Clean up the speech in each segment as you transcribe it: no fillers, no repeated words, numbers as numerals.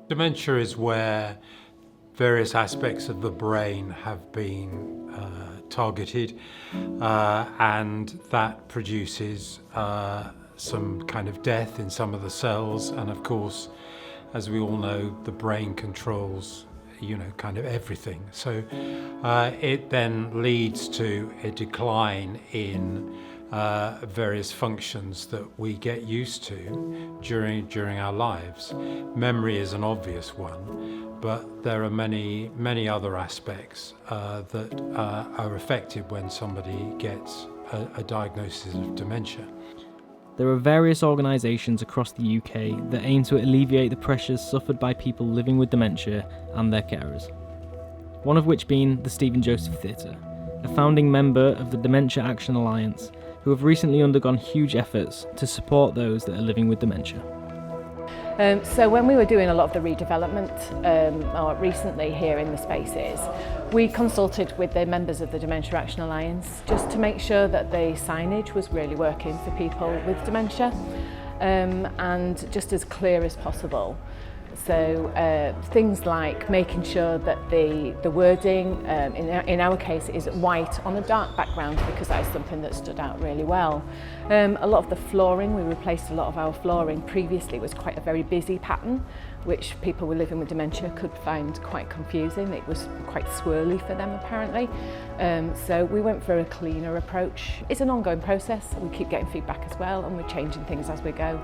Dementia is where various aspects of the brain have been targeted, and that produces some kind of death in some of the cells. And of course, as we all know, the brain controls kind of everything. So it then leads to a decline in various functions that we get used to during our lives. Memory is an obvious one, but there are many other aspects that are affected when somebody gets a diagnosis of dementia. There are various organisations across the UK that aim to alleviate the pressures suffered by people living with dementia and their carers. One of which being the Stephen Joseph Theatre, a founding member of the Dementia Action Alliance, who have recently undergone huge efforts to support those that are living with dementia. So when we were doing a lot of the redevelopment recently here in the spaces, we consulted with the members of the Dementia Action Alliance just to make sure that the signage was really working for people with dementia and just as clear as possible. So things like making sure that the wording, in our case, is white on a dark background, because that is something that stood out really well. A lot of the flooring, we replaced a lot of our flooring. Previously it was quite a very busy pattern, which people with living with dementia could find quite confusing. It was quite swirly for them apparently. So we went for a cleaner approach. It's an ongoing process. We keep getting feedback as well, and we're changing things as we go.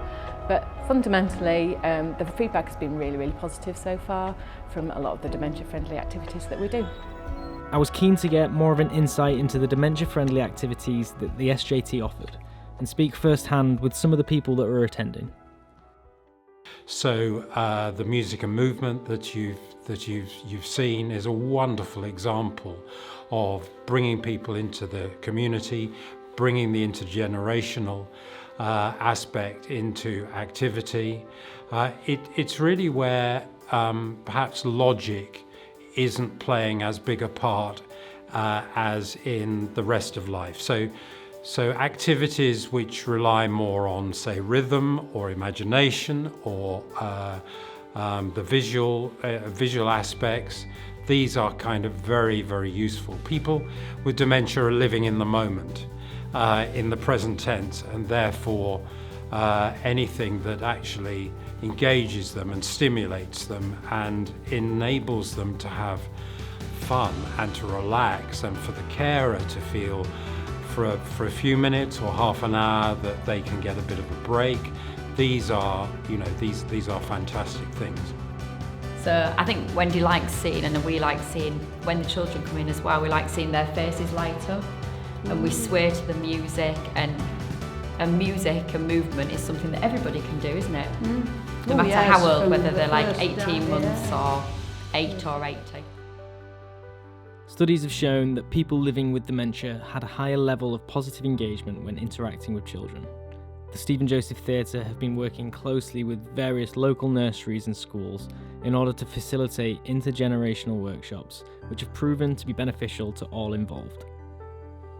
But fundamentally, the feedback has been really positive so far from a lot of the dementia-friendly activities that we do. I was keen to get more of an insight into the dementia-friendly activities that the SJT offered and speak firsthand with some of the people that were attending. So the music and movement that you've seen is a wonderful example of bringing people into the community, bringing the intergenerational aspect into activity. It's really where perhaps logic isn't playing as big a part as in the rest of life. So activities which rely more on, say, rhythm or imagination or the visual aspects, these are kind of very useful. People with dementia are living in the moment, in the present tense, and therefore anything that actually engages them and stimulates them and enables them to have fun and to relax, and for the carer to feel for a few minutes or half an hour that they can get a bit of a break. These are fantastic things. So I think Wendy likes seeing, and we like seeing, when the children come in as well, we like seeing their faces light up and we sway to the music, and music and movement is something that everybody can do, isn't it? No matter how old, whether they're like 18 months or 8 or 80. Studies have shown that people living with dementia had a higher level of positive engagement when interacting with children. The Stephen Joseph Theatre have been working closely with various local nurseries and schools in order to facilitate intergenerational workshops, which have proven to be beneficial to all involved.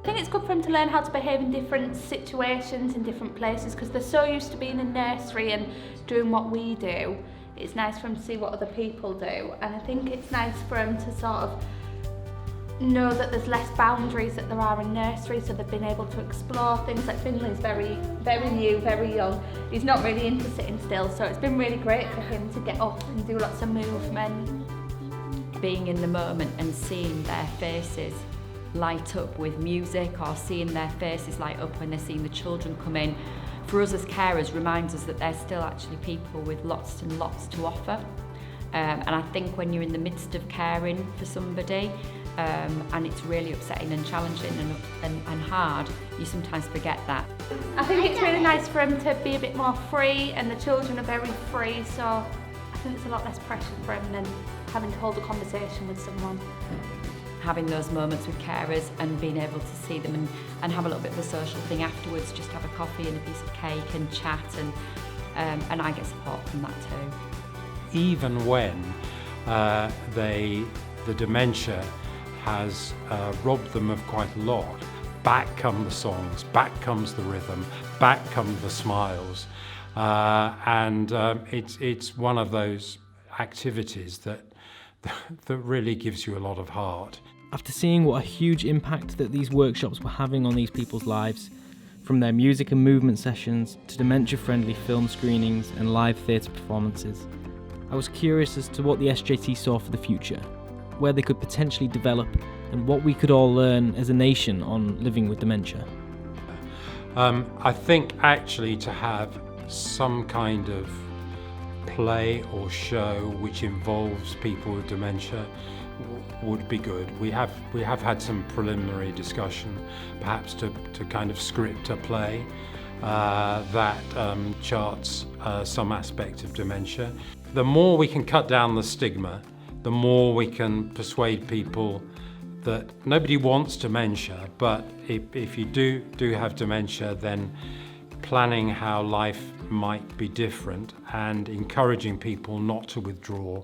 I think it's good for them to learn how to behave in different situations, in different places, because they're so used to being in nursery and doing what we do. It's nice for them to see what other people do, and I think it's nice for them to sort of know that there's less boundaries that there are in nursery, so they've been able to explore things. Like Finley's very new, very young. He's not really into sitting still, so it's been really great for him to get up and do lots of movement. Being in the moment and seeing their faces light up with music, or seeing their faces light up when they're seeing the children come in, for us as carers reminds us that they're still actually people with lots and lots to offer. And I think when you're in the midst of caring for somebody, and it's really upsetting and challenging and hard, you sometimes forget that. I think it's really nice for him to be a bit more free, and the children are very free, so I think it's a lot less pressure for him than having to hold a conversation with someone. Having those moments with carers and being able to see them and have a little bit of a social thing afterwards, just have a coffee and a piece of cake and chat, and I get support from that too. Even when the dementia has robbed them of quite a lot, back come the songs, back comes the rhythm, back come the smiles, and it's one of those activities that really gives you a lot of heart. After seeing what a huge impact that these workshops were having on these people's lives, from their music and movement sessions to dementia-friendly film screenings and live theatre performances, I was curious as to what the SJT saw for the future, where they could potentially develop, and what we could all learn as a nation on living with dementia. I think actually to have some kind of play or show which involves people with dementia would be good. We have had some preliminary discussion, perhaps to kind of script a play that charts some aspect of dementia. The more we can cut down the stigma, the more we can persuade people that nobody wants dementia, but if you do have dementia, then planning how life might be different and encouraging people not to withdraw,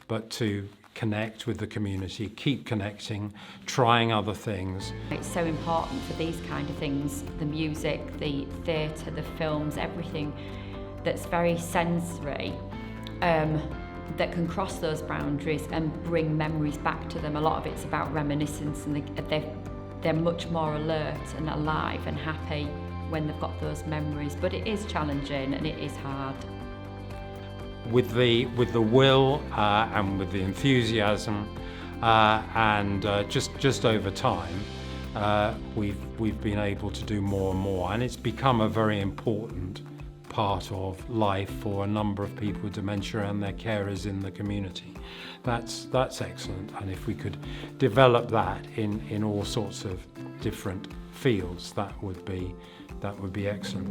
but to connect with the community, keep connecting, trying other things. It's so important for these kind of things, the music, the theatre, the films, everything that's very sensory, that can cross those boundaries and bring memories back to them. A lot of it's about reminiscence, and they're much more alert and alive and happy when they've got those memories. But it is challenging and it is hard. With the will and with the enthusiasm and just over time, we've been able to do more and more, and it's become a very important part of life for a number of people with dementia and their carers in the community. That's excellent, and if we could develop that in all sorts of different fields, that would be excellent.